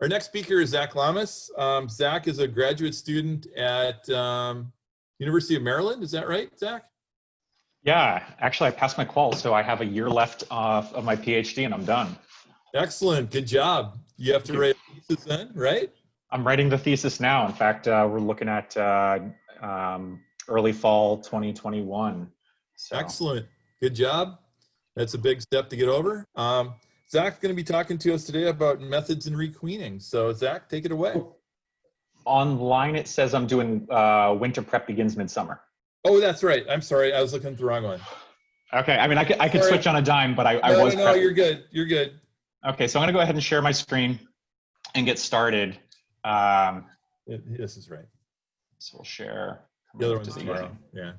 Our next speaker is Zach Lamas. Zach is a graduate student at University of Maryland. Is that right, Zach? Yeah, actually I passed my qual, so I have a year left of my PhD and I'm done. Excellent, good job. You have to write a thesis then, right? I'm writing the thesis now. In fact, we're looking at early fall 2021. So. Excellent, good job. That's a big step to get over. Zach's going to be talking to us today about methods in requeening. So Zach, take it away. Online it says I'm doing winter prep begins midsummer. Oh, that's right. I'm sorry, I was looking at the wrong one. Okay, I mean I could switch on a dime, but I was. No, you're good. You're good. Okay, so I'm going to go ahead and share my screen and get started. This is right. So we'll share. The other one's tomorrow. Yeah.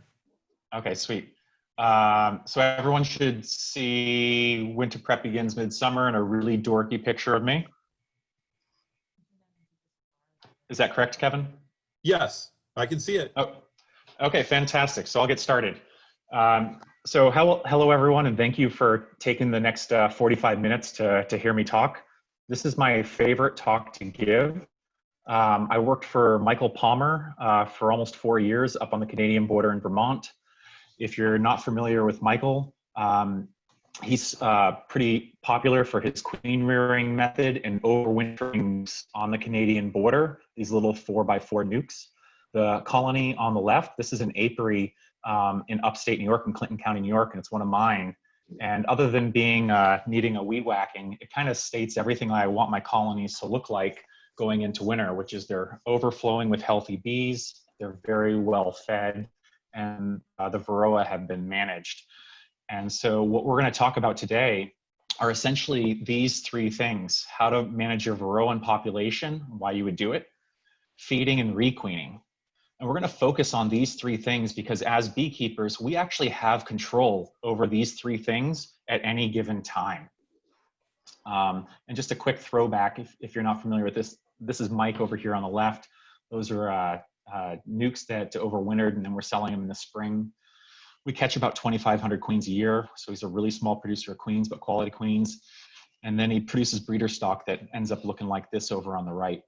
Okay, sweet. So everyone should see winter prep begins midsummer and a really dorky picture of me. Is that correct, Kevin? Yes, I can see it. Oh, okay, fantastic. So I'll get started. So hello everyone, and thank you for taking the next 45 minutes to hear me talk. This is my favorite talk to give. I worked for Michael Palmer for almost 4 years up on the Canadian border in Vermont. If you're not familiar with Michael, he's pretty popular for his queen rearing method and overwintering on the Canadian border, these little 4x4 nukes. The colony on the left, this is an apiary in upstate New York, in Clinton County, New York, and it's one of mine. And other than being needing a weed whacking, it kind of states everything I want my colonies to look like going into winter, which is they're overflowing with healthy bees, they're very well fed, and the Varroa have been managed. And so what we're going to talk about today are essentially these three things: how to manage your Varroan population, why you would do it, feeding and requeening. And we're going to focus on these three things because as beekeepers, we actually have control over these three things at any given time. And just a quick throwback, if you're not familiar with this, this is Mike over here on the left. Those are nukes that overwintered, and then we're selling them in the spring. We catch about 2,500 queens a year, so he's a really small producer of queens, but quality queens. And then he produces breeder stock that ends up looking like this over on the right.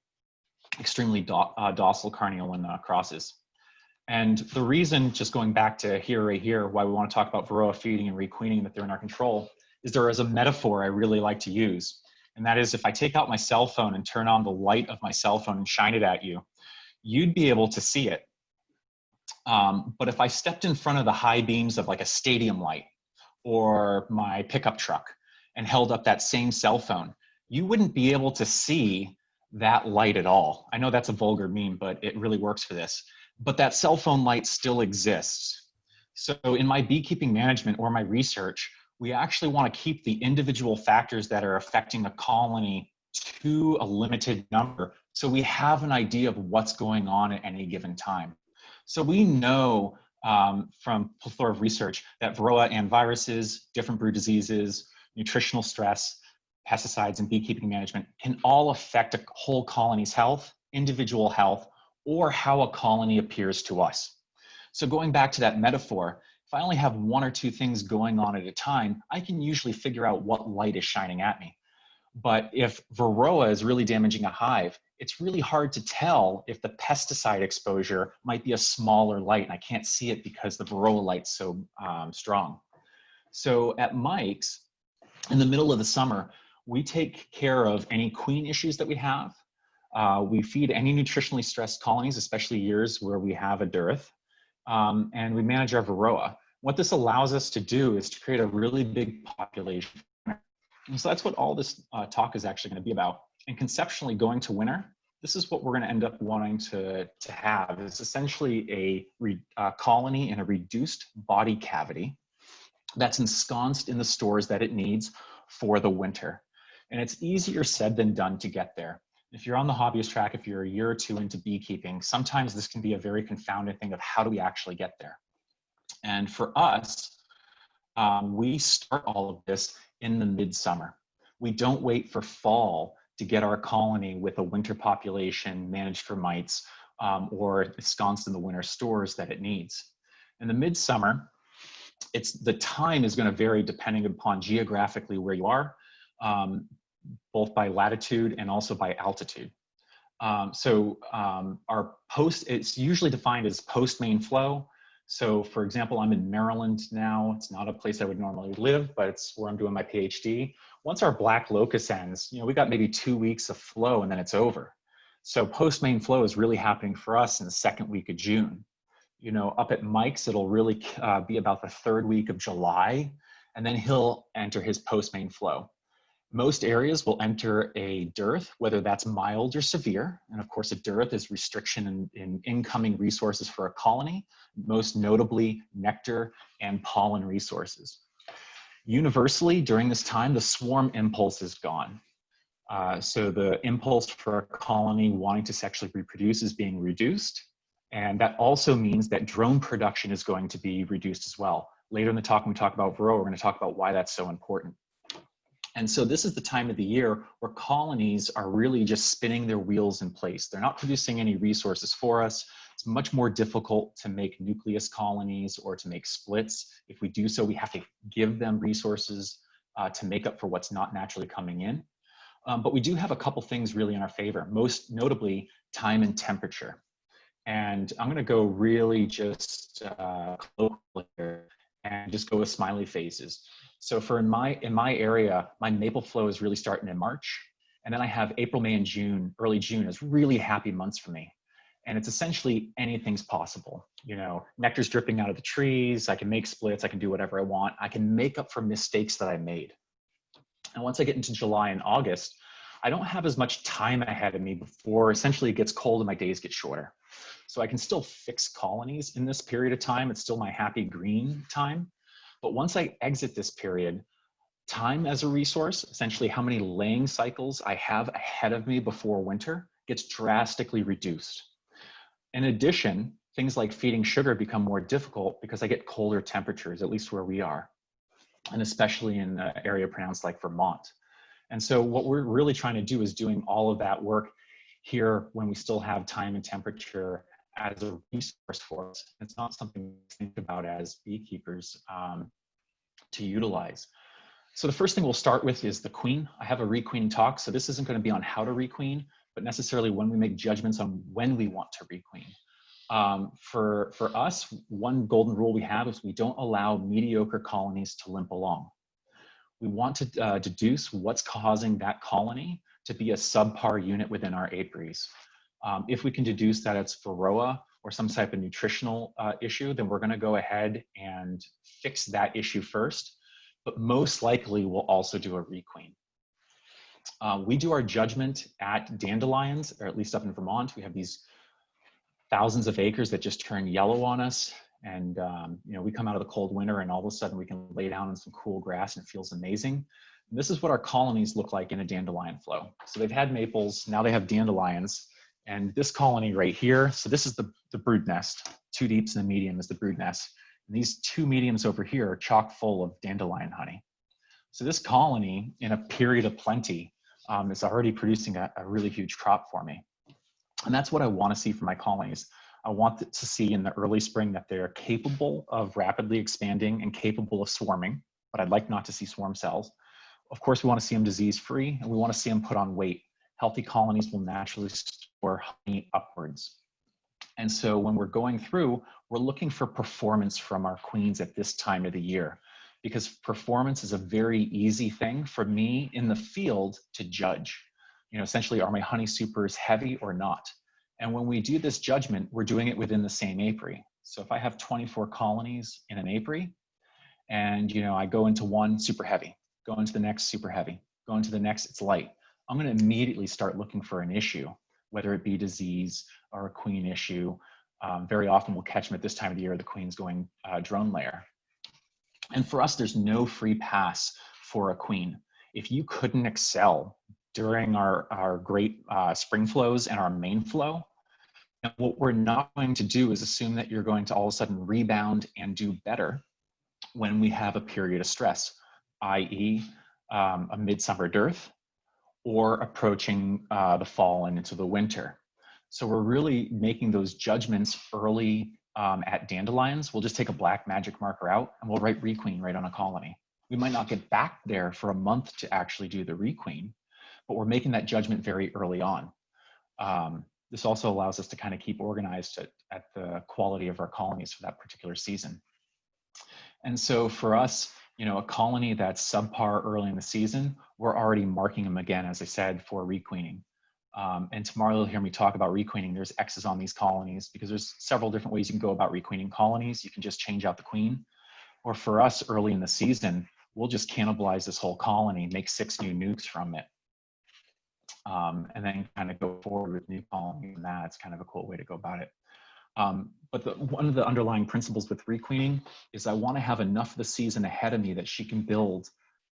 Extremely docile carniolan crosses. And the reason, just going back to right here, why we want to talk about Varroa feeding and requeening, that they're in our control, is there is a metaphor I really like to use. And that is, if I take out my cell phone and turn on the light of my cell phone and shine it at you, you'd be able to see it. But if I stepped in front of the high beams of like a stadium light or my pickup truck and held up that same cell phone, you wouldn't be able to see that light at all. I know that's a vulgar meme, but it really works for this. But that cell phone light still exists. So in my beekeeping management or my research, we actually want to keep the individual factors that are affecting a colony to a limited number, so we have an idea of what's going on at any given time. So we know from a plethora of research that Varroa and viruses, different brood diseases, nutritional stress, pesticides, and beekeeping management can all affect a whole colony's health, individual health, or how a colony appears to us. So going back to that metaphor, if I only have one or two things going on at a time, I can usually figure out what light is shining at me. But if Varroa is really damaging a hive, it's really hard to tell if the pesticide exposure might be a smaller light, and I can't see it because the Varroa light's so strong. So at Mike's, in the middle of the summer, we take care of any queen issues that we have. We feed any nutritionally stressed colonies, especially years where we have a dearth, and we manage our Varroa. What this allows us to do is to create a really big population. And so that's what all this talk is actually going to be about. And conceptually, going to winter, this is what we're going to end up wanting to have. It's essentially a colony in a reduced body cavity that's ensconced in the stores that it needs for the winter. And it's easier said than done to get there. If you're on the hobbyist track, if you're a year or two into beekeeping, sometimes this can be a very confounding thing of how do we actually get there? And for us, we start all of this in the midsummer. We don't wait for fall to get our colony with a winter population managed for mites or ensconced in the winter stores that it needs. In the midsummer, the time is going to vary depending upon geographically where you are. both by latitude and also by altitude. Our post, it's usually defined as post main flow. So for example, I'm in Maryland now. It's not a place I would normally live, but it's where I'm doing my PhD. Once our black locus ends, we got maybe 2 weeks of flow and then it's over. So post main flow is really happening for us in the second week of June. Up at Mike's, it'll really be about the third week of July, and then he'll enter his post main flow. Most areas will enter a dearth, whether that's mild or severe. And of course, a dearth is restriction in incoming resources for a colony, most notably nectar and pollen resources. Universally, during this time, the swarm impulse is gone. So the impulse for a colony wanting to sexually reproduce is being reduced. And that also means that drone production is going to be reduced as well. Later in the talk, when we talk about Varroa, we're going to talk about why that's so important. And so this is the time of the year where colonies are really just spinning their wheels in place. They're not producing any resources for us. It's much more difficult to make nucleus colonies or to make splits. If we do so, we have to give them resources to make up for what's not naturally coming in. But we do have a couple things really in our favor, most notably time and temperature. And I'm going to go really just colloquial here and just go with smiley faces. So for in my area, my maple flow is really starting in March. And then I have April, May, and June, early June is really happy months for me. And it's essentially anything's possible. Nectar's dripping out of the trees. I can make splits. I can do whatever I want. I can make up for mistakes that I made. And once I get into July and August, I don't have as much time ahead of me before essentially it gets cold and my days get shorter. So I can still fix colonies in this period of time. It's still my happy green time. But once I exit this period, time as a resource, essentially how many laying cycles I have ahead of me before winter, gets drastically reduced. In addition, things like feeding sugar become more difficult because I get colder temperatures, at least where we are, and especially in an area pronounced like Vermont. And so what we're really trying to do is doing all of that work here when we still have time and temperature as a resource for us. It's not something to think about as beekeepers to utilize. So the first thing we'll start with is the queen. I have a requeen talk, so this isn't going to be on how to requeen, but necessarily when we make judgments on when we want to requeen. For us, one golden rule we have is we don't allow mediocre colonies to limp along. We want to deduce what's causing that colony to be a subpar unit within our apiaries. If we can deduce that it's Varroa or some type of nutritional issue, then we're going to go ahead and fix that issue first. But most likely, we'll also do a requeen. We do our judgment at dandelions, or at least up in Vermont. We have these thousands of acres that just turn yellow on us. And we come out of the cold winter and all of a sudden we can lay down in some cool grass and it feels amazing. And this is what our colonies look like in a dandelion flow. So they've had maples, now they have dandelions. And this colony right here, so this is the brood nest. 2 deeps and the medium is the brood nest. And these 2 mediums over here are chock full of dandelion honey. So this colony, in a period of plenty, is already producing a really huge crop for me. And that's what I want to see from my colonies. I want to see in the early spring that they're capable of rapidly expanding and capable of swarming, but I'd like not to see swarm cells. Of course, we want to see them disease-free, and we want to see them put on weight. Healthy colonies will naturally store honey upwards. And so when we're going through, we're looking for performance from our queens at this time of the year, because performance is a very easy thing for me in the field to judge. Essentially, are my honey supers heavy or not? And when we do this judgment, we're doing it within the same apiary. So if I have 24 colonies in an apiary, and I go into one super heavy, go into the next super heavy, go into the next it's light, I'm going to immediately start looking for an issue, whether it be disease or a queen issue. Very often we'll catch them at this time of the year, the queen's going drone layer. And for us, there's no free pass for a queen. If you couldn't excel during our great spring flows and our main flow, and what we're not going to do is assume that you're going to all of a sudden rebound and do better when we have a period of stress, i.e. A midsummer dearth or approaching the fall and into the winter. So we're really making those judgments early at dandelions. We'll just take a black magic marker out and we'll write requeen right on a colony. We might not get back there for a month to actually do the requeen, but we're making that judgment very early on. This also allows us to kind of keep organized at the quality of our colonies for that particular season. And so for us, you know, a colony that's subpar early in the season, we're already marking them again, as I said, for requeening. And tomorrow you'll hear me talk about requeening. There's X's on these colonies because there's several different ways you can go about requeening colonies. You can just change out the queen. Or for us early in the season, we'll just cannibalize this whole colony, make 6 new nukes from it. And then kind of go forward with new colonies, and that's kind of a cool way to go about it. But one of the underlying principles with requeening is I want to have enough of the season ahead of me that she can build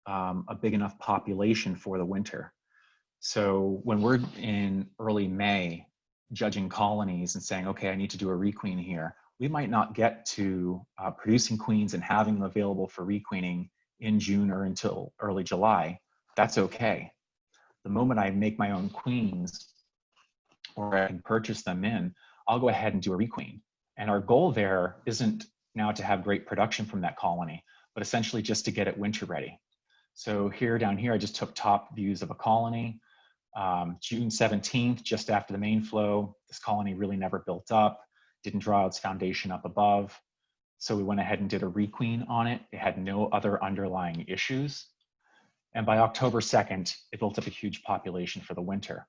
a big enough population for the winter. So when we're in early May judging colonies and saying, okay, I need to do a requeen here, we might not get to producing queens and having them available for requeening in June or until early July. That's okay. The moment I make my own queens or I can purchase them in, I'll go ahead and do a requeen. And our goal there isn't now to have great production from that colony, but essentially just to get it winter ready. So here, down here, I just took top views of a colony. June 17th, just after the main flow, this colony really never built up, didn't draw its foundation up above. So we went ahead and did a requeen on it. It had no other underlying issues. And by October 2nd, it built up a huge population for the winter.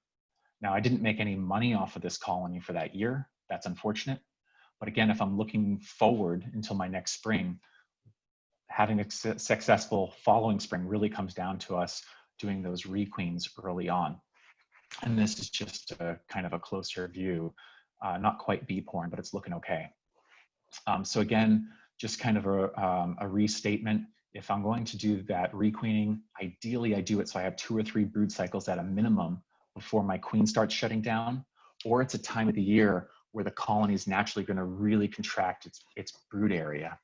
Now, I didn't make any money off of this colony for that year. That's unfortunate. But again, if I'm looking forward until my next spring, having a successful following spring really comes down to us doing those requeens early on. And this is just a kind of a closer view, not quite bee porn, but it's looking okay. So again, just kind of a restatement. If I'm going to do that requeening, ideally I do it so I have 2 or 3 brood cycles at a minimum before my queen starts shutting down, or it's a time of the year where the colony is naturally going to really contract its brood area.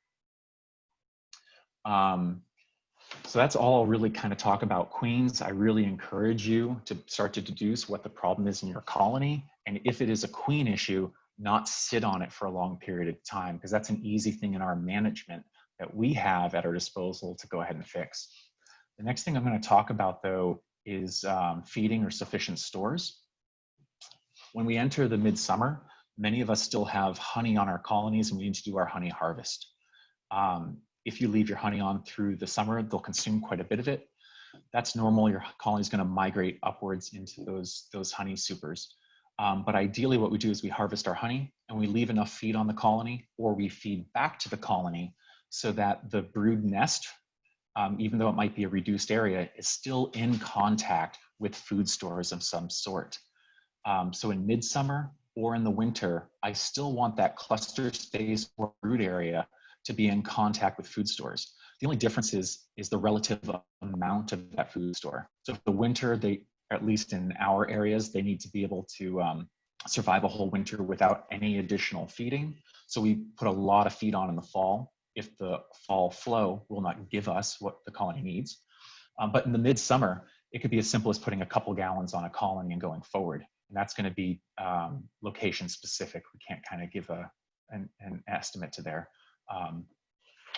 So that's all I'll really kind of talk about queens. I really encourage you to start to deduce what the problem is in your colony. And if it is a queen issue, not sit on it for a long period of time, because that's an easy thing in our management that we have at our disposal to go ahead and fix. The next thing I'm going to talk about, though, is feeding or sufficient stores. When we enter the midsummer, many of us still have honey on our colonies and we need to do our honey harvest. If you leave your honey on through the summer, they'll consume quite a bit of it. That's normal. Your colony is going to migrate upwards into those honey supers. But ideally what we do is we harvest our honey and we leave enough feed on the colony, or we feed back to the colony so that the brood nest, even though it might be a reduced area, is still in contact with food stores of some sort. So in midsummer or in the winter, I still want that cluster space or brood area to be in contact with food stores. The only difference is the relative amount of that food store. So for the winter, at least in our areas, they need to be able to survive a whole winter without any additional feeding. So we put a lot of feed on in the fall if the fall flow will not give us what the colony needs. But in the midsummer, it could be as simple as putting a couple gallons on a colony and going forward. And that's going to be location specific. We can't kind of give an estimate to there.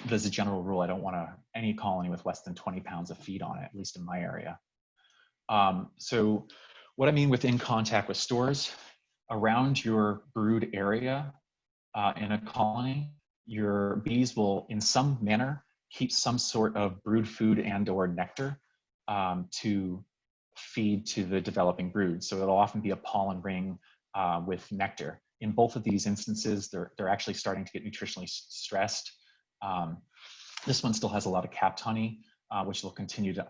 There's a general rule. I don't want any colony with less than 20 pounds of feed on it, at least in my area. So what I mean with in contact with stores, around your brood area in a colony, your bees will in some manner keep some sort of brood food and or nectar to feed to the developing brood. So it'll often be a pollen ring with nectar. In both of these instances, they're actually starting to get nutritionally stressed. This one still has a lot of capped honey, which they'll continue to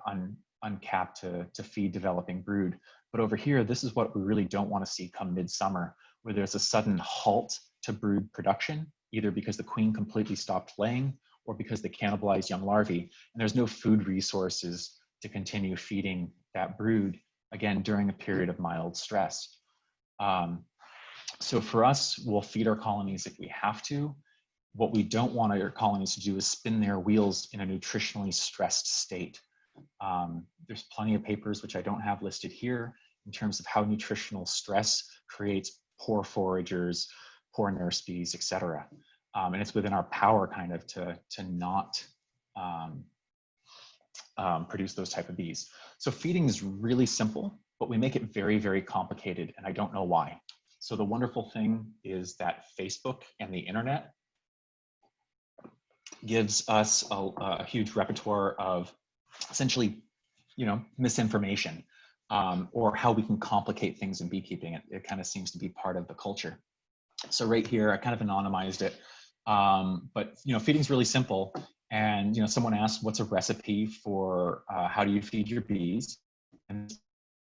uncap to feed developing brood. But over here, this is what we really don't want to see come midsummer, where there's a sudden halt to brood production, either because the queen completely stopped laying or because they cannibalize young larvae, and there's no food resources to continue feeding that brood, again, during a period of mild stress. So for us, we'll feed our colonies if we have to. What we don't want our colonies to do is spin their wheels in a nutritionally stressed state. There's plenty of papers, which I don't have listed here, in terms of how nutritional stress creates poor foragers, poor nurse bees, et cetera. And it's within our power kind of to not produce those type of bees. So feeding is really simple, but we make it very, very complicated, and I don't know why. So the wonderful thing is that Facebook and the internet gives us a huge repertoire of essentially, misinformation, or how we can complicate things in beekeeping. It kind of seems to be part of the culture. So right here, I kind of anonymized it, but feeding is really simple. And someone asked, "What's a recipe for how do you feed your bees?" And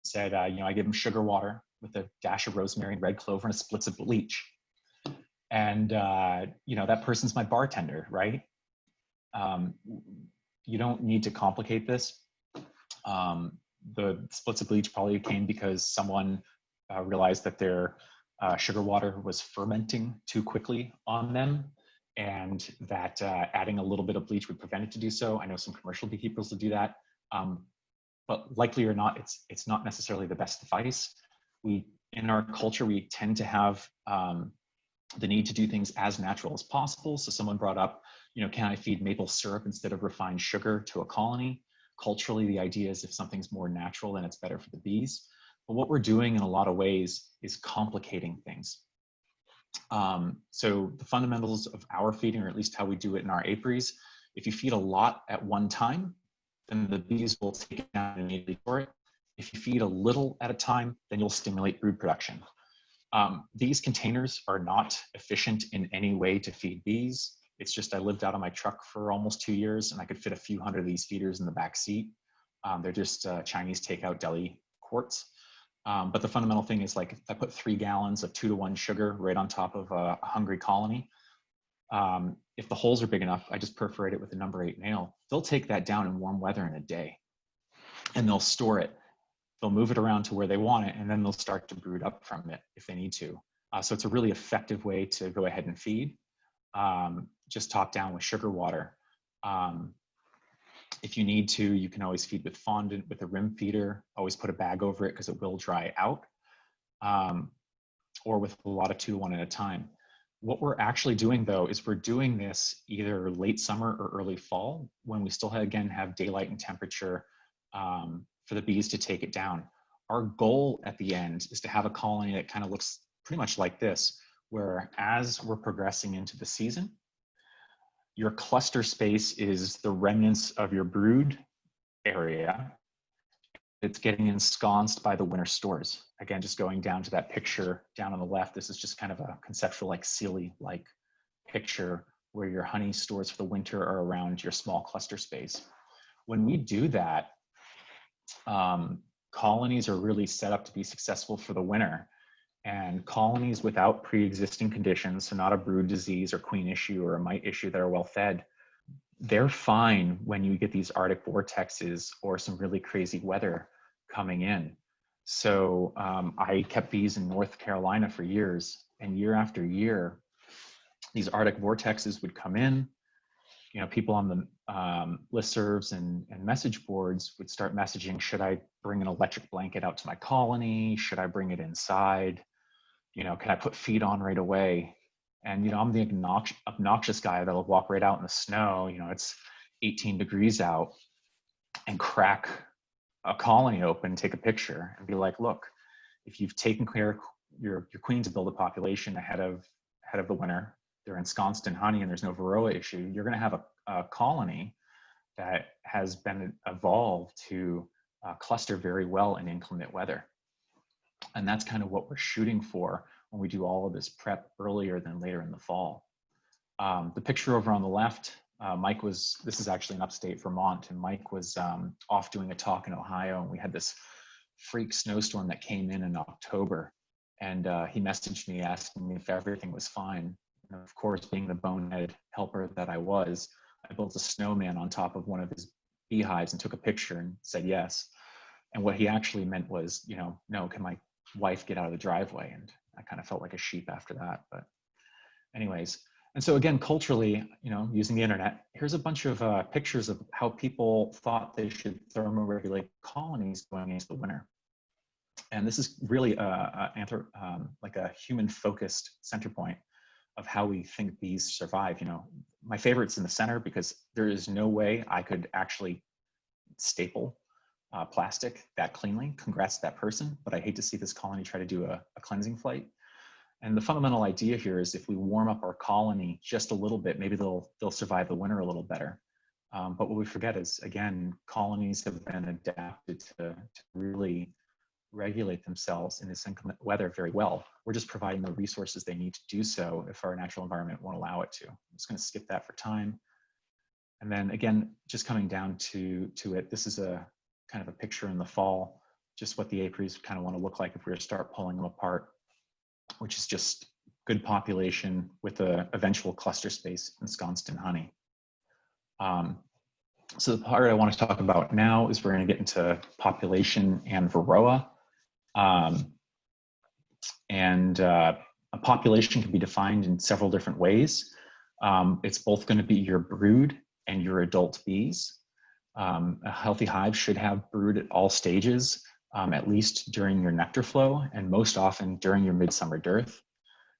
said, I give them sugar water with a dash of rosemary and red clover and a splits of bleach. And that person's my bartender, right? You don't need to complicate this. The splits of bleach probably came because someone realized that their sugar water was fermenting too quickly on them, and that adding a little bit of bleach would prevent it to do so. I know some commercial beekeepers will do that, but likely or not, it's not necessarily the best advice. In our culture, we tend to have the need to do things as natural as possible. So someone brought up, can I feed maple syrup instead of refined sugar to a colony? Culturally, the idea is if something's more natural, then it's better for the bees. But what we're doing in a lot of ways is complicating things. So the fundamentals of our feeding, or at least how we do it in our apiaries, if you feed a lot at one time, then the bees will take it down and immediately store it. If you feed a little at a time, then you'll stimulate brood production. These containers are not efficient in any way to feed bees. It's just I lived out of my truck for almost 2 years, and I could fit a few hundred of these feeders in the back seat. They're just Chinese takeout deli quarts. But the fundamental thing is, like, if I put 3 gallons of 2-to-1 sugar right on top of a hungry colony, if the holes are big enough, I just perforate it with a number 8 nail. They'll take that down in warm weather in a day, and they'll store it. They'll move it around to where they want it, and then they'll start to brood up from it if they need to. So it's a really effective way to go ahead and feed, just top down with sugar water. If you need to, you can always feed with fondant with a rim feeder. Always put a bag over it because it will dry out, or with a lot of 2-to-1 at a time. What we're actually doing, though, is we're doing this either late summer or early fall, when we still have daylight and temperature for the bees to take it down. Our goal at the end is to have a colony that kind of looks pretty much like this, where as we're progressing into the season, your cluster space is the remnants of your brood area. It's getting ensconced by the winter stores. Again, just going down to that picture down on the left, this is just kind of a conceptual, like Sealy-like picture where your honey stores for the winter are around your small cluster space. When we do that, colonies are really set up to be successful for the winter. And colonies without pre-existing conditions, so not a brood disease or queen issue or a mite issue that are well fed, they're fine when you get these Arctic vortexes or some really crazy weather coming in. So I kept bees in North Carolina for years, and year after year, these Arctic vortexes would come in. People on the listservs and message boards would start messaging, should I bring an electric blanket out to my colony? Should I bring it inside? Can I put feet on right away? And, I'm the obnoxious guy that'll walk right out in the snow. It's 18 degrees out, and crack a colony open, take a picture and be like, look, if you've taken care of your queen to build a population ahead of the winter, they're ensconced in honey and there's no Varroa issue, you're going to have a colony that has been evolved to cluster very well in inclement weather. And that's kind of what we're shooting for when we do all of this prep earlier than later in the fall. The picture over on the left, this is actually in upstate Vermont, and Mike was off doing a talk in Ohio, and we had this freak snowstorm that came in October. And he messaged me asking me if everything was fine. And of course, being the bonehead helper that I was, I built a snowman on top of one of his beehives and took a picture and said yes. And what he actually meant was, no, can my wife get out of the driveway? And I kind of felt like a sheep after that. But anyways, and so again, culturally, using the internet, here's a bunch of pictures of how people thought they should thermoregulate colonies going into the winter. And this is really like a human-focused center point of how we think bees survive. My favorite's in the center because there is no way I could actually staple plastic that cleanly. Congrats to that person, but I hate to see this colony try to do a cleansing flight. And the fundamental idea here is if we warm up our colony just a little bit, maybe they'll survive the winter a little better. But what we forget is, again, colonies have been adapted to really regulate themselves in this inclement weather very well. We're just providing the resources they need to do so if our natural environment won't allow it to. I'm just going to skip that for time. And then again, just coming down to it, this is a kind of a picture in the fall, just what the apiaries kind of want to look like if we were to start pulling them apart, which is just good population with a eventual cluster space ensconced in honey. So the part I want to talk about now is we're going to get into population and Varroa. A population can be defined in several different ways. It's both going to be your brood and your adult bees. A healthy hive should have brood at all stages, at least during your nectar flow, and most often during your midsummer dearth.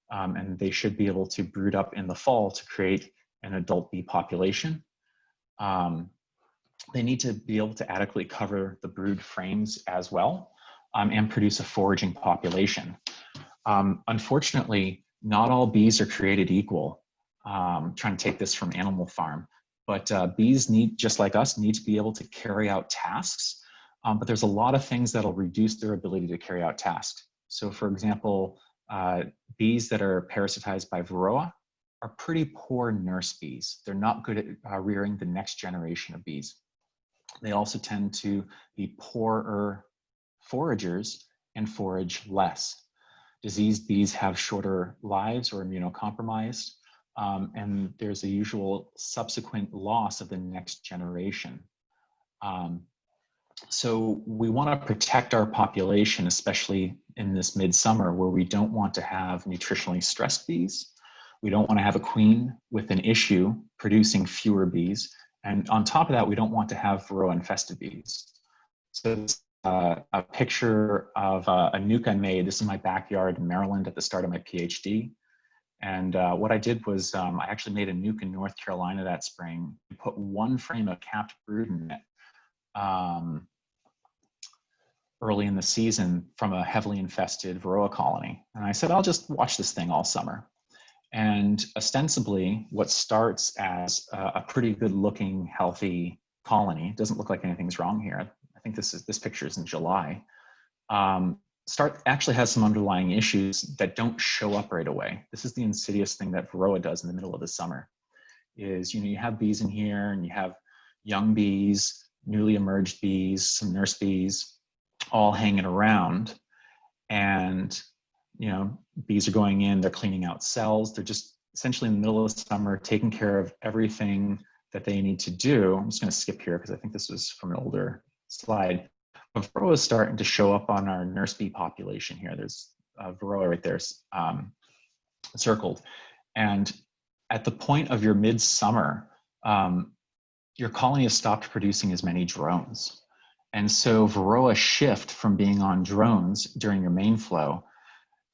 And they should be able to brood up in the fall to create an adult bee population. They need to be able to adequately cover the brood frames as well, and produce a foraging population. Unfortunately, not all bees are created equal. Trying to take this from Animal Farm, but bees need, just like us, need to be able to carry out tasks. But there's a lot of things that'll reduce their ability to carry out tasks. So for example, bees that are parasitized by Varroa are pretty poor nurse bees. They're not good at rearing the next generation of bees. They also tend to be poorer foragers and forage less. Diseased bees have shorter lives or immunocompromised, and there's a usual subsequent loss of the next generation. So we want to protect our population, especially in this midsummer where we don't want to have nutritionally stressed bees. We don't want to have a queen with an issue producing fewer bees. And on top of that, we don't want to have Varroa infested bees. So this a picture of a nuke I made. This is my backyard in Maryland at the start of my PhD. And what I did was I actually made a nuke in North Carolina that spring, put one frame of capped brood in it early in the season from a heavily infested Varroa colony. And I said, I'll just watch this thing all summer. And ostensibly, what starts as a pretty good looking, healthy colony, doesn't look like anything's wrong here. I think this picture is in July. Actually has some underlying issues that don't show up right away. This is the insidious thing that Varroa does in the middle of the summer. Is you have bees in here, and you have young bees, newly emerged bees, some nurse bees, all hanging around, and bees are going in, they're cleaning out cells. They're just essentially in the middle of the summer taking care of everything that they need to do. I'm just going to skip here because I think this was from an older slide. But Varroa is starting to show up on our nurse bee population here. There's Varroa right there circled. And at the point of your midsummer, your colony has stopped producing as many drones. And so Varroa shift from being on drones during your main flow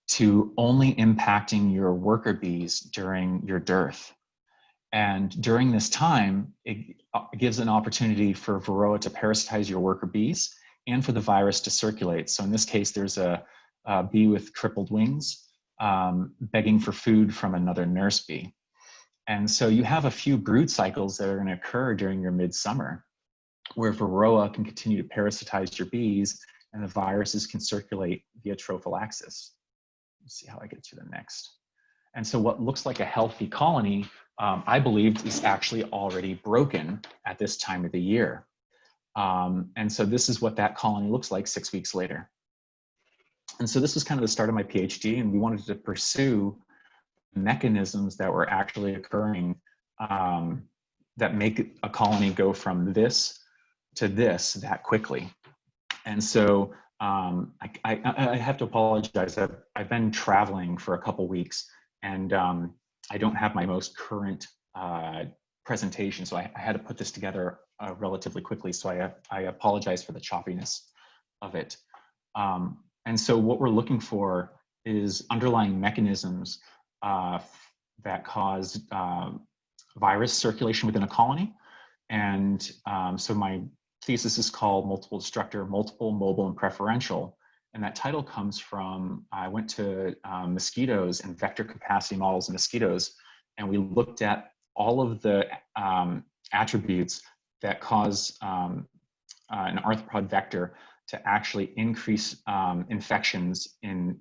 to only impacting your worker bees during your dearth. And during this time, it gives an opportunity for Varroa to parasitize your worker bees and for the virus to circulate. So in this case, there's a bee with crippled wings begging for food from another nurse bee. And so you have a few brood cycles that are going to occur during your midsummer where Varroa can continue to parasitize your bees and the viruses can circulate via trophallaxis. Let's see how I get to the next. And so what looks like a healthy colony, I believe, is actually already broken at this time of the year. And so this is what that colony looks like 6 weeks later. And so this was kind of the start of my PhD, and we wanted to pursue mechanisms that were actually occurring that make a colony go from this to this that quickly. And so I have to apologize. I've been traveling for a couple weeks, and I don't have my most current presentation, so I had to put this together relatively quickly. So I apologize for the choppiness of it. And so what we're looking for is underlying mechanisms that cause virus circulation within a colony. And so my thesis is called Multiple Destructor, Multiple, Mobile, and Preferential. And that title comes from, I went to mosquitoes and vector capacity models of mosquitoes, and we looked at all of the attributes that cause an arthropod vector to actually increase infections in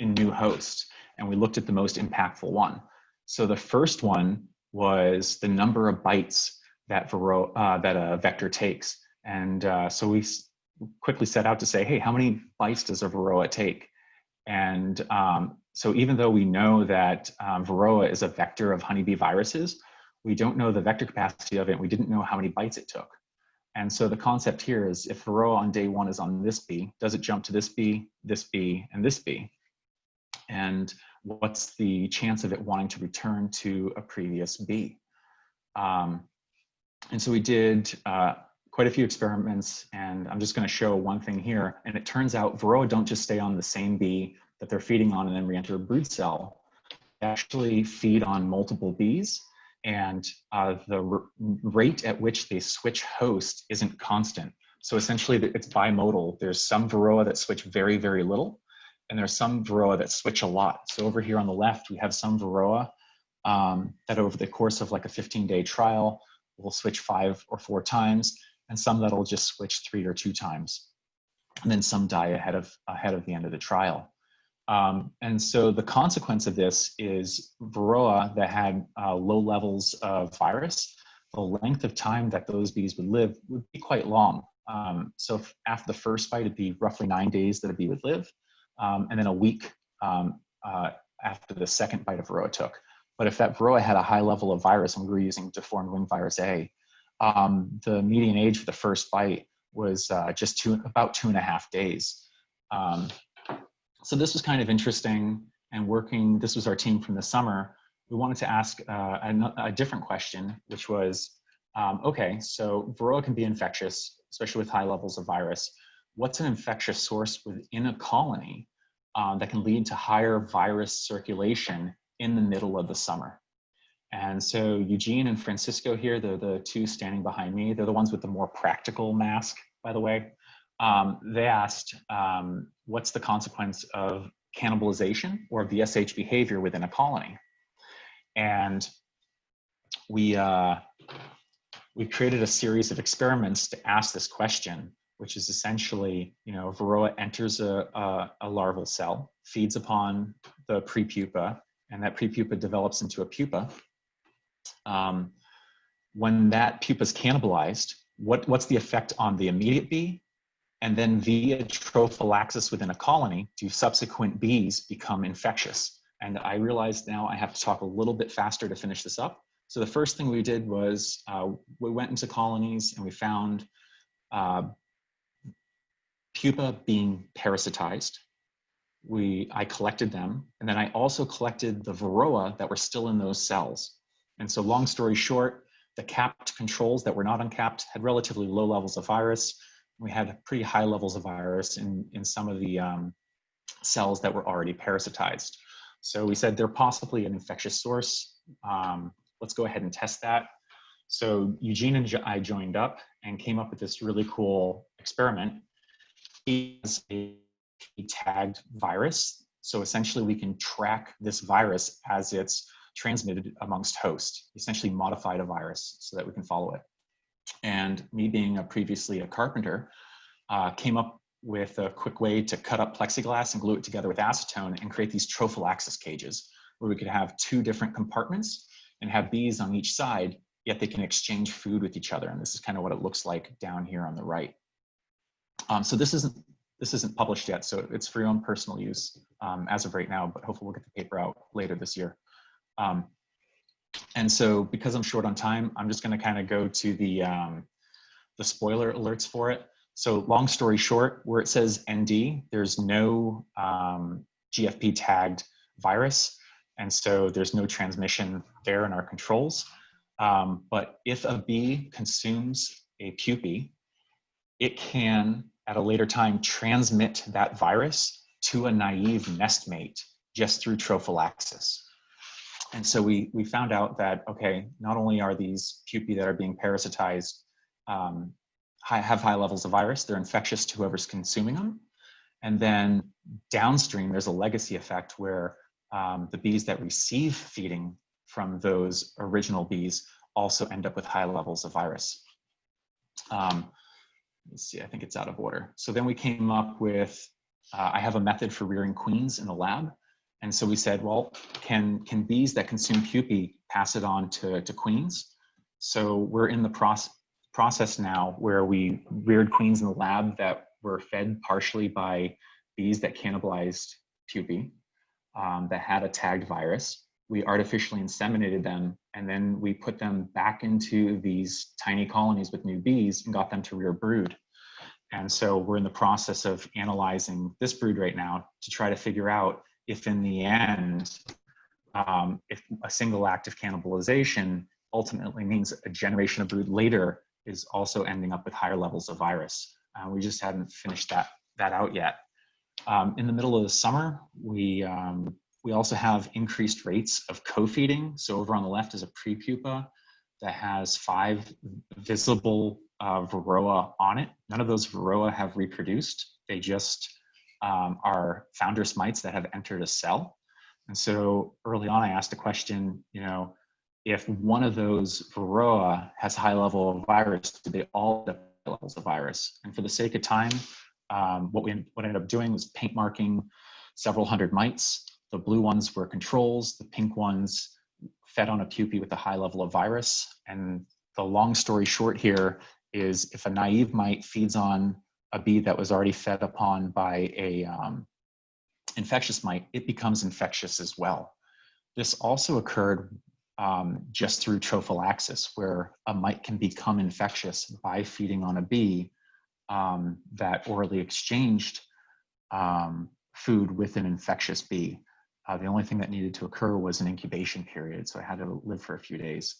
new hosts. And we looked at the most impactful one. So the first one was the number of bites that a vector takes. And so we quickly set out to say, hey, how many bites does a Varroa take? And so even though we know that Varroa is a vector of honeybee viruses, we don't know the vector capacity of it. We didn't know how many bites it took. And so the concept here is if Varroa on day one is on this bee, does it jump to this bee, and this bee? And what's the chance of it wanting to return to a previous bee? And so we did quite a few experiments, and I'm just going to show one thing here. And it turns out Varroa don't just stay on the same bee that they're feeding on and then re-enter a brood cell. They actually feed on multiple bees, and the rate at which they switch host isn't constant. So essentially it's bimodal. There's some Varroa that switch very, very little, and there's some Varroa that switch a lot. So over here on the left, we have some Varroa that over the course of like a 15-day trial will switch 5 or 4 times, and some that'll just switch 3 or 2 times. And then some die ahead of the end of the trial. And so the consequence of this is Varroa that had low levels of virus, the length of time that those bees would live would be quite long. So after the first bite, it'd be roughly 9 days that a bee would live, and then a week after the second bite of Varroa took. But if that Varroa had a high level of virus, and we were using deformed wing virus A, the median age for the first bite was just about 2.5 days. So this was kind of interesting and working. This was our team from the summer. We wanted to ask a different question, which was, okay, so Varroa can be infectious, especially with high levels of virus. What's an infectious source within a colony that can lead to higher virus circulation in the middle of the summer? And so Eugene and Francisco here, they're the two standing behind me. They're the ones with the more practical mask, by the way. They asked, what's the consequence of cannibalization or VSH behavior within a colony? And we created a series of experiments to ask this question, which is essentially, Varroa enters a larval cell, feeds upon the prepupa, and that prepupa develops into a pupa. When that pupa is cannibalized, what's the effect on the immediate bee? And then via trophallaxis within a colony, do subsequent bees become infectious? And I realized now I have to talk a little bit faster to finish this up. So the first thing we did was we went into colonies and we found pupa being parasitized. I collected them, and then I also collected the Varroa that were still in those cells. And so long story short, the capped controls that were not uncapped had relatively low levels of virus. We had pretty high levels of virus in some of the cells that were already parasitized. So we said they're possibly an infectious source. Let's go ahead and test that. So Eugene and I joined up and came up with this really cool experiment. He has a tagged virus. So essentially we can track this virus as it's transmitted amongst hosts, essentially modified a virus so that we can follow it. And me being previously a carpenter, came up with a quick way to cut up plexiglass and glue it together with acetone and create these trophallaxis cages where we could have 2 different compartments and have bees on each side, yet they can exchange food with each other. And this is kind of what it looks like down here on the right. So this isn't published yet, so it's for your own personal use as of right now, but hopefully we'll get the paper out later this year. And so because I'm short on time, I'm just going to kind of go to the spoiler alerts for it. So long story short, where it says ND, there's no GFP tagged virus. And so there's no transmission there in our controls. But if a bee consumes a pupae, it can, at a later time, transmit that virus to a naive nestmate just through trophallaxis. And so we found out that, okay, not only are these pupae that are being parasitized have high levels of virus, they're infectious to whoever's consuming them. And then downstream, there's a legacy effect where the bees that receive feeding from those original bees also end up with high levels of virus. Let's see, I think it's out of order. So then we came up with, I have a method for rearing queens in the lab. And so we said, well, can bees that consume pupae pass it on to queens? So we're in the process now where we reared queens in the lab that were fed partially by bees that cannibalized pupae that had a tagged virus. We artificially inseminated them, and then we put them back into these tiny colonies with new bees and got them to rear brood. And so we're in the process of analyzing this brood right now to try to figure out if in the end, if a single act of cannibalization ultimately means a generation of brood later is also ending up with higher levels of virus. We just haven't finished that out yet. In the middle of the summer, we also have increased rates of co-feeding. So over on the left is a pre-pupa that has 5 visible Varroa on it. None of those Varroa have reproduced. They just are founder's mites that have entered a cell. And so early on, I asked a question, you know, if one of those Varroa has a high level of virus, do they all have high levels of virus? And for the sake of time, what I ended up doing was paint marking several hundred mites. The blue ones were controls, the pink ones fed on a pupae with a high level of virus. And the long story short here is if a naive mite feeds on a bee that was already fed upon by a infectious mite, it becomes infectious as well. This also occurred just through trophallaxis, where a mite can become infectious by feeding on a bee that orally exchanged food with an infectious bee. The only thing that needed to occur was an incubation period, so I had to live for a few days.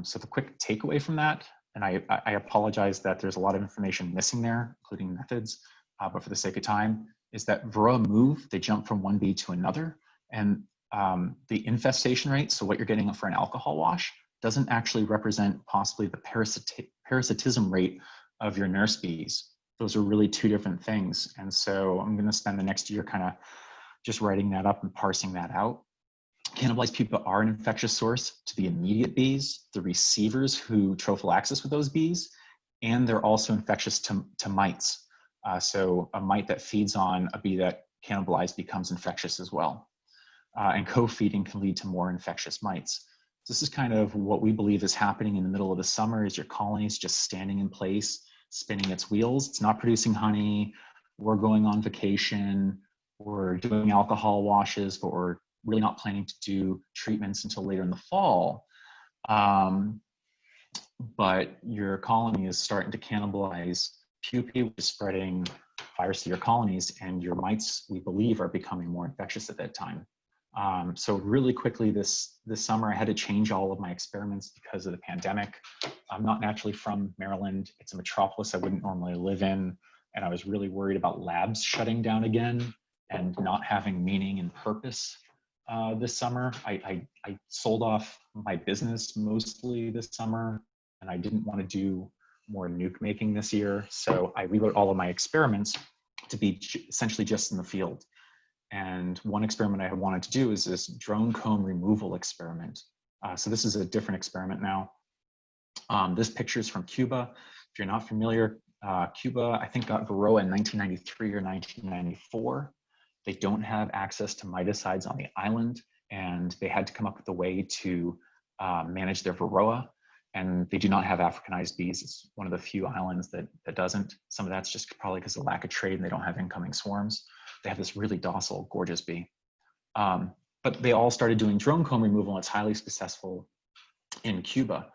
So the quick takeaway from that, and I apologize that there's a lot of information missing there, including methods, but for the sake of time, is that Varroa move, they jump from one bee to another, and the infestation rate, so what you're getting for an alcohol wash, doesn't actually represent possibly the parasitism rate of your nurse bees. Those are really 2 different things. And so I'm gonna spend the next year kind of just writing that up and parsing that out. Cannibalized pupa are an infectious source to the immediate bees, the receivers who trophallaxis with those bees, and they're also infectious to mites. So a mite that feeds on a bee that cannibalized becomes infectious as well. And co-feeding can lead to more infectious mites. So this is kind of what we believe is happening in the middle of the summer, is your colony is just standing in place, spinning its wheels. It's not producing honey. We're going on vacation. We're doing alcohol washes, but we're really not planning to do treatments until later in the fall. But your colony is starting to cannibalize pupae, which is spreading virus to your colonies, and your mites, we believe, are becoming more infectious at that time. So really quickly this summer, I had to change all of my experiments because of the pandemic. I'm not naturally from Maryland. It's a metropolis I wouldn't normally live in. And I was really worried about labs shutting down again and not having meaning and purpose this summer. I sold off my business mostly this summer, and I didn't want to do more nuke making this year. So I rewrote all of my experiments to be essentially just in the field. And one experiment I wanted to do is this drone comb removal experiment. So this is a different experiment now. This picture is from Cuba. If you're not familiar, Cuba, I think, got Varroa in 1993 or 1994. They don't have access to miticides on the island, and they had to come up with a way to manage their Varroa. And they do not have Africanized bees. It's one of the few islands that doesn't. Some of that's just probably because of lack of trade and they don't have incoming swarms. They have this really docile, gorgeous bee. But they all started doing drone comb removal, and it's highly successful in Cuba.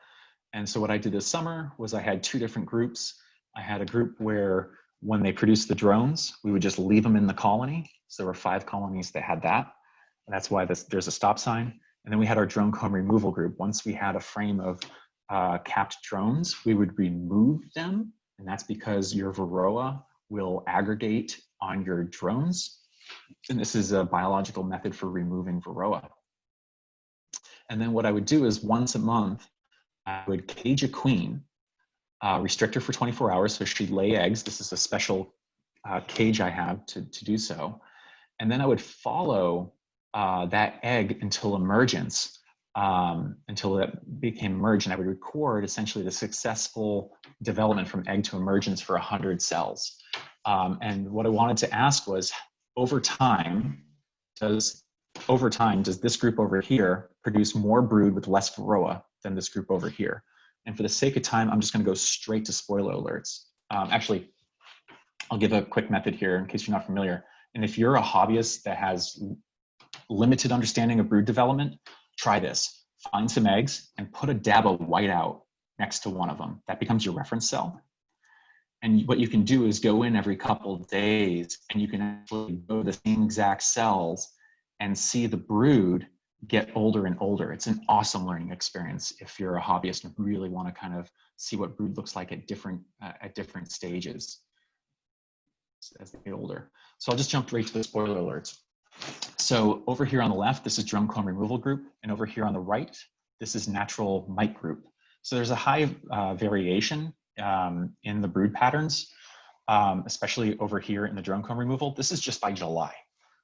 And so what I did this summer was I had 2 different groups. I had a group where when they produced the drones, we would just leave them in the colony. So there were 5 colonies that had that. And that's why there's a stop sign. And then we had our drone comb removal group. Once we had a frame of capped drones, we would remove them. And that's because your Varroa will aggregate on your drones. And this is a biological method for removing Varroa. And then what I would do is once a month, I would cage a queen, restrict her for 24 hours so she'd lay eggs. This is a special cage I have to do so. And then I would follow that egg until emergence, until it became emergent. I would record essentially the successful development from egg to emergence for 100 cells. And what I wanted to ask was, over time, does this group over here produce more brood with less Varroa than this group over here? And for the sake of time, I'm just going to go straight to spoiler alerts. Actually, I'll give a quick method here in case you're not familiar. And if you're a hobbyist that has limited understanding of brood development, try this. Find some eggs and put a dab of white out next to one of them. That becomes your reference cell. And what you can do is go in every couple of days and you can actually go to the same exact cells and see the brood get older and older. It's an awesome learning experience if you're a hobbyist and really want to kind of see what brood looks like at different stages as they get older. So I'll just jump right to the spoiler alerts. So over here on the left, this is drone comb removal group. And over here on the right, this is natural mite group. So there's a high variation in the brood patterns, especially over here in the drone comb removal. This is just by July.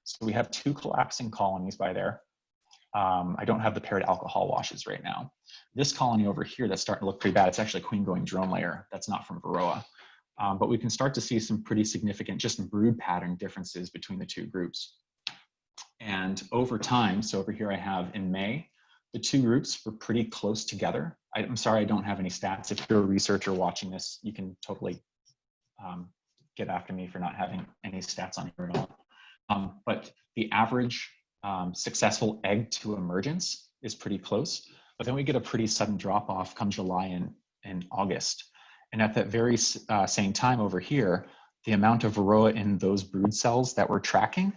So we have 2 collapsing colonies by there. I don't have the paired alcohol washes right now. This colony over here that's starting to look pretty bad, it's actually a queen going drone layer. That's not from Varroa. But we can start to see some pretty significant just brood pattern differences between the 2 groups. And over time, so over here I have in May, the 2 groups were pretty close together. I'm sorry I don't have any stats. If you're a researcher watching this, you can totally get after me for not having any stats on here at all. But the average successful egg to emergence is pretty close. But then we get a pretty sudden drop off come July and August. And at that very same time over here, the amount of Varroa in those brood cells that we're tracking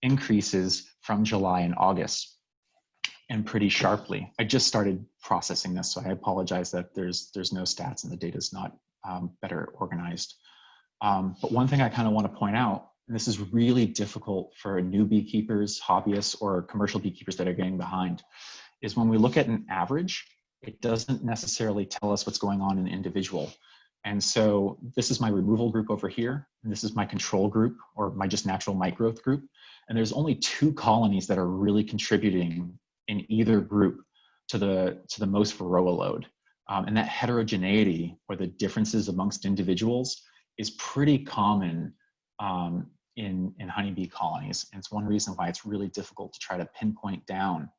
increases from July and August, and pretty sharply. I just started processing this, so I apologize that there's no stats and the data's not better organized. But one thing I kind of want to point out, and this is really difficult for new beekeepers, hobbyists, or commercial beekeepers that are getting behind, is when we look at an average, it doesn't necessarily tell us what's going on in an individual. And so this is my removal group over here, and this is my control group, or my just natural mite growth group. And there's only 2 colonies that are really contributing in either group to the most Varroa load. And that heterogeneity, or the differences amongst individuals, is pretty common in honeybee colonies. And it's one reason why it's really difficult to try to pinpoint down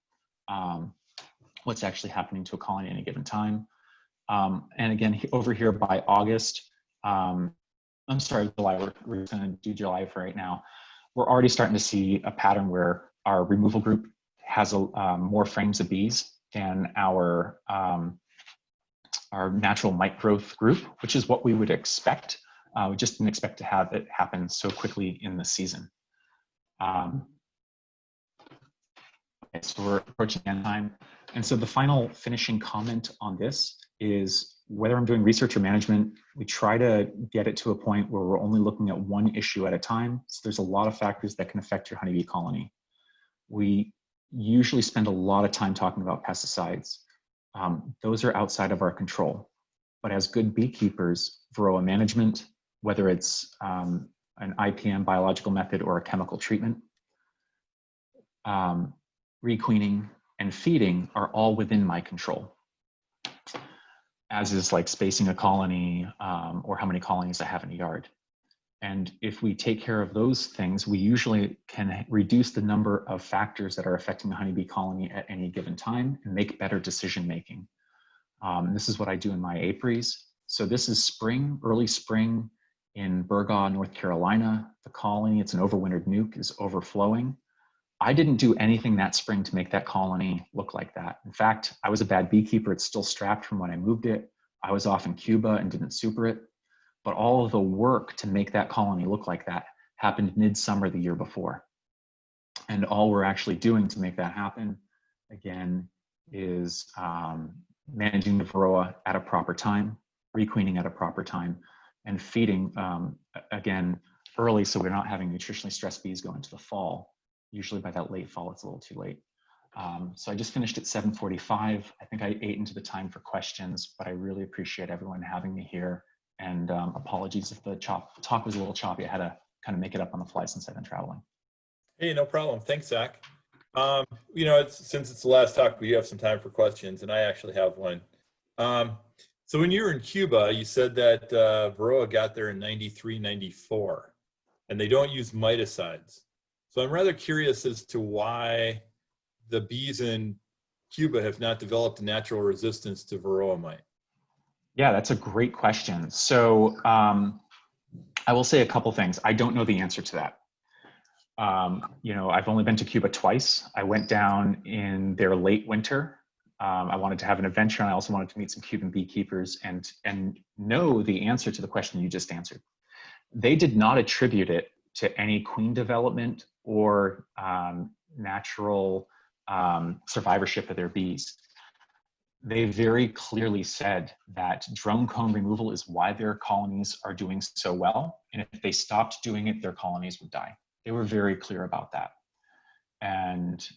what's actually happening to a colony at any given time. And again, over here by August, I'm sorry, July, we're going to do July for right now. We're already starting to see a pattern where our removal group has more frames of bees than our natural mite growth group, which is what we would expect. We just didn't expect to have it happen so quickly in the season. Okay, so we're approaching end time. And so the final finishing comment on this is, whether I'm doing research or management, we try to get it to a point where we're only looking at one issue at a time. So there's a lot of factors that can affect your honeybee colony. We usually spend a lot of time talking about pesticides. Those are outside of our control. But as good beekeepers, Varroa management, whether it's an IPM biological method or a chemical treatment, requeening and feeding are all within my control, as is like spacing a colony or how many colonies I have in a yard. And if we take care of those things, we usually can reduce the number of factors that are affecting the honeybee colony at any given time and make better decision making. This is what I do in my apiaries. So this is spring, early spring in Burgaw, North Carolina. The colony, it's an overwintered nuke, is overflowing. I didn't do anything that spring to make that colony look like that. In fact, I was a bad beekeeper. It's still strapped from when I moved it. I was off in Cuba and didn't super it. But all of the work to make that colony look like that happened midsummer the year before. And all we're actually doing to make that happen, again, is managing the Varroa at a proper time, requeening at a proper time, and feeding, again, early so we're not having nutritionally stressed bees go into the fall. Usually by that late fall, it's a little too late. So I just finished at 7:45. I think I ate into the time for questions, but I really appreciate everyone having me here. And apologies if the talk was a little choppy. I had to kind of make it up on the fly since I've been traveling. Hey, no problem. Thanks, Zach. Since it's the last talk, we have some time for questions, and I actually have one. So when you were in Cuba, you said that Varroa got there in 93, 94, and they don't use miticides. So I'm rather curious as to why the bees in Cuba have not developed a natural resistance to Varroa mite. Yeah, that's a great question. So I will say a couple things. I don't know the answer to that. I've only been to Cuba twice. I went down in their late winter. I wanted to have an adventure, and I also wanted to meet some Cuban beekeepers and know the answer to the question you just answered. They did not attribute it to any queen development or natural survivorship of their bees. They very clearly said that drone comb removal is why their colonies are doing so well. And if they stopped doing it, their colonies would die. They were very clear about that. And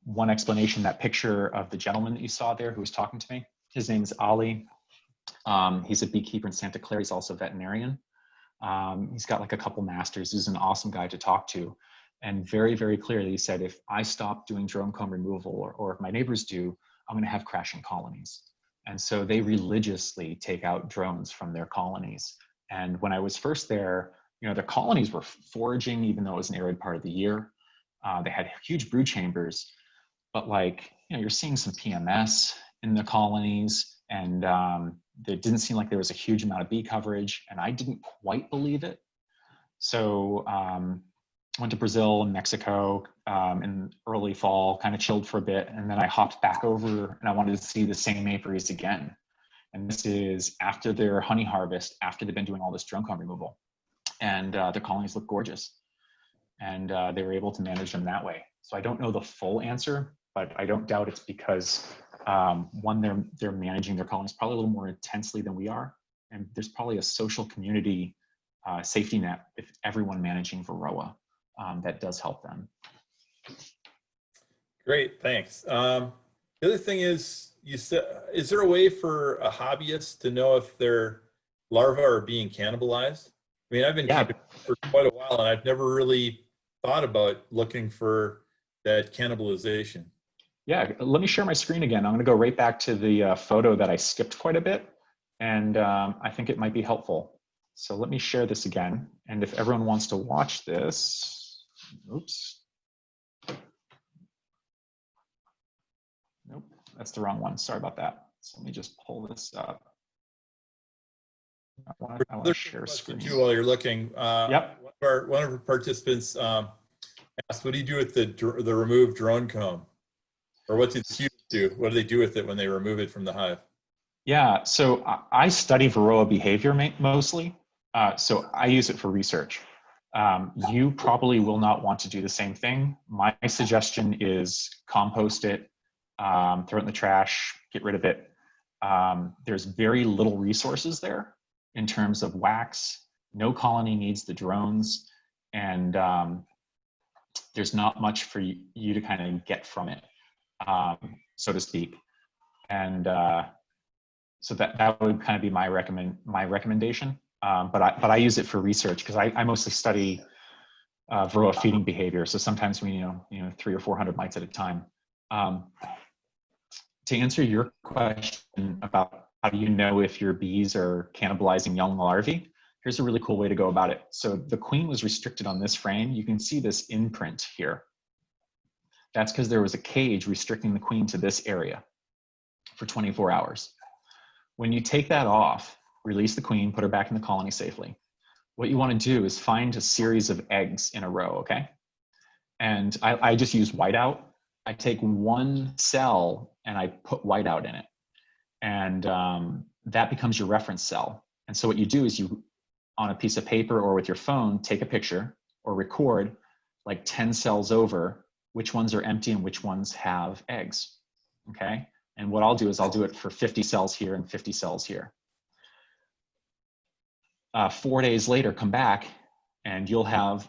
one explanation, that picture of the gentleman that you saw there who was talking to me, his name is Ali. He's a beekeeper in Santa Clara. He's also a veterinarian. He's got like a couple masters. He's an awesome guy to talk to. And very, very clearly he said, if I stop doing drone comb removal or if my neighbors do, I'm going to have crashing colonies. And so they religiously take out drones from their colonies. And when I was first there, their colonies were foraging, even though it was an arid part of the year. They had huge brood chambers, but you're seeing some PMS in the colonies, and it didn't seem like there was a huge amount of bee coverage, and I didn't quite believe it. So went to Brazil and Mexico in early fall, kind of chilled for a bit, and then I hopped back over and I wanted to see the same apiaries again. And this is after their honey harvest, after they've been doing all this drone comb removal. And their colonies look gorgeous. And they were able to manage them that way. So I don't know the full answer, but I don't doubt it's because one, they're managing their colonies probably a little more intensely than we are. And there's probably a social community safety net with everyone managing Varroa that does help them. Great, thanks. The other thing is, you said, is there a way for a hobbyist to know if their larvae are being cannibalized? I mean, I've been keeping for quite a while, and I've never really thought about looking for that cannibalization. Yeah, let me share my screen again. I'm going to go right back to the photo that I skipped quite a bit, and I think it might be helpful. So let me share this again, and if everyone wants to watch this, oops. Nope, that's the wrong one. Sorry about that. So let me just pull this up. I want to share screen too while you're looking. Yep. One of our participants asked, "What do you do with the removed drone comb, or what do the cubes do? What do they do with it when they remove it from the hive?" Yeah, so I study Varroa behavior mostly, so I use it for research. You probably will not want to do the same thing. My suggestion is compost it, throw it in the trash, get rid of it. There's very little resources there in terms of wax. No colony needs the drones, and there's not much for you to kind of get from it, so to speak. And so that would kind of be my recommendation. But I use it for research because I mostly study Varroa feeding behavior. So sometimes we 300 or 400 mites at a time. To answer your question about how do you know if your bees are cannibalizing young larvae, here's a really cool way to go about it. So the queen was restricted on this frame. You can see this imprint here. That's because there was a cage restricting the queen to this area for 24 hours. When you take that off, release the queen, put her back in the colony safely. What you want to do is find a series of eggs in a row, okay? And I just use whiteout. I take one cell and I put whiteout in it. And that becomes your reference cell. And so what you do is you, on a piece of paper or with your phone, take a picture or record like 10 cells over which ones are empty and which ones have eggs, okay? And what I'll do is I'll do it for 50 cells here and 50 cells here. 4 days later, come back and you'll have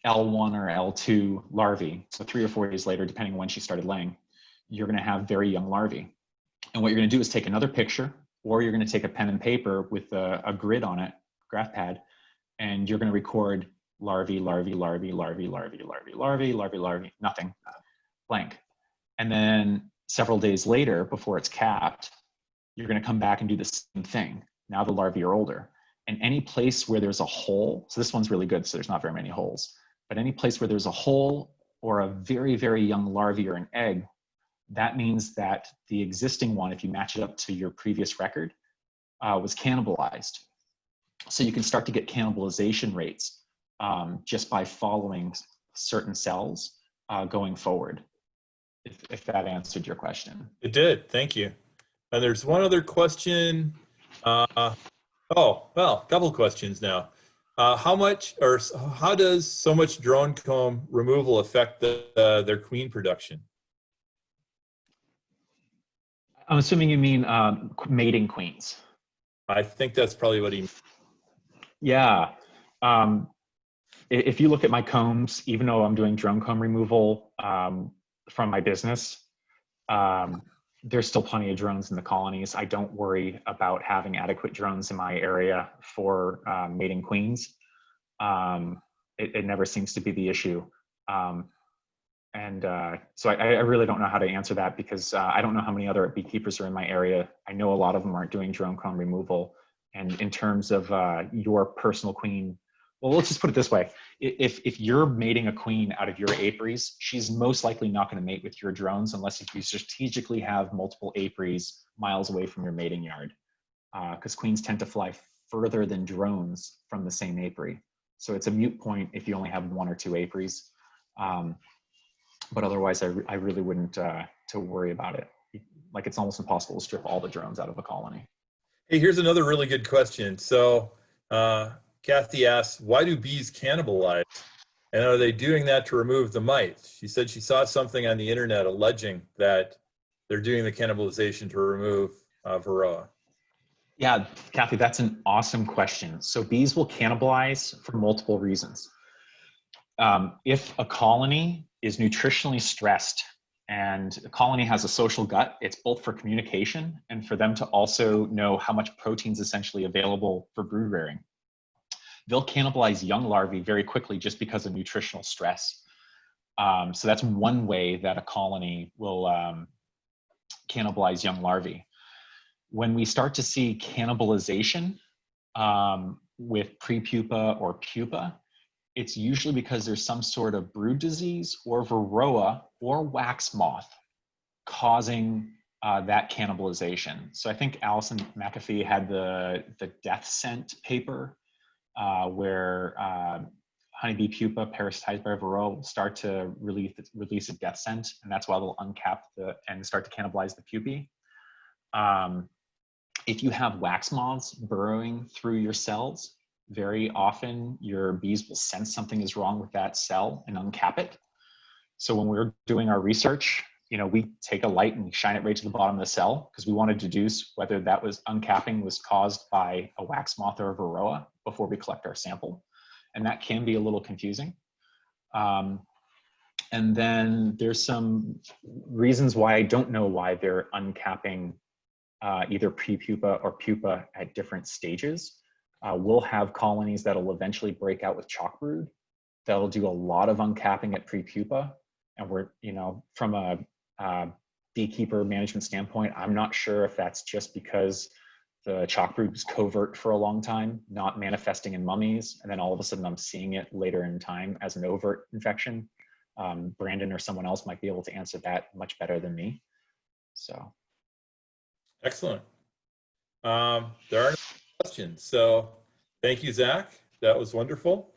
L1 or L2 larvae, so 3 or 4 days later, depending on when she started laying, you're going to have very young larvae. And what you're going to do is take another picture, or you're going to take a pen and paper with a grid on it, graph pad, and you're going to record larvae, larvae, larvae, larvae, larvae, larvae, larvae, larvae, larvae, nothing, blank. And then several days later, before it's capped, you're going to come back and do the same thing. Now the larvae are older. And any place where there's a hole, so this one's really good, so there's not very many holes, but any place where there's a hole or a very, very young larvae or an egg, that means that the existing one, if you match it up to your previous record, was cannibalized. So you can start to get cannibalization rates just by following certain cells going forward, if that answered your question. It did, thank you. And there's one other question. Oh, well, a couple of questions now. How does so much drone comb removal affect their queen production? I'm assuming you mean mating queens. I think that's probably what he means. Yeah. If you look at my combs, even though I'm doing drone comb removal from my business, there's still plenty of drones in the colonies. I don't worry about having adequate drones in my area for mating queens. It never seems to be the issue. So I really don't know how to answer that, because I don't know how many other beekeepers are in my area. I know a lot of them aren't doing drone comb removal. And in terms of your personal queen, well, let's just put it this way. If you're mating a queen out of your apiaries, she's most likely not going to mate with your drones unless if you strategically have multiple apiaries miles away from your mating yard, because queens tend to fly further than drones from the same apiary. So it's a moot point if you only have 1 or 2 apiaries. But otherwise, I really wouldn't to worry about it. Like, it's almost impossible to strip all the drones out of a colony. Hey, here's another really good question. So Kathy asks, why do bees cannibalize? And are they doing that to remove the mites? She said she saw something on the internet alleging that they're doing the cannibalization to remove Varroa. Yeah, Kathy, that's an awesome question. So bees will cannibalize for multiple reasons. If a colony is nutritionally stressed and a colony has a social gut, it's both for communication and for them to also know how much protein is essentially available for brood rearing. They'll cannibalize young larvae very quickly just because of nutritional stress. So that's one way that a colony will cannibalize young larvae. When we start to see cannibalization with prepupa or pupa, it's usually because there's some sort of brood disease or Varroa or wax moth causing that cannibalization. So I think Alison McAfee had the death scent paper where honeybee pupa parasitized by Varroa will start to release a death scent, and that's why they'll uncap and start to cannibalize the pupae. If you have wax moths burrowing through your cells, very often your bees will sense something is wrong with that cell and uncap it. So when we're doing our research, we take a light and we shine it right to the bottom of the cell because we want to deduce whether that uncapping was caused by a wax moth or a Varroa before we collect our sample. And that can be a little confusing. And then there's some reasons why I don't know why they're uncapping either prepupa or pupa at different stages. We'll have colonies that'll eventually break out with chalk brood. That'll do a lot of uncapping at prepupa. And we're, from a beekeeper management standpoint, I'm not sure if that's just because the chalk brood was covert for a long time, not manifesting in mummies. And then all of a sudden I'm seeing it later in time as an overt infection. Brandon or someone else might be able to answer that much better than me. So. Excellent. There are no questions. So thank you, Zach. That was wonderful.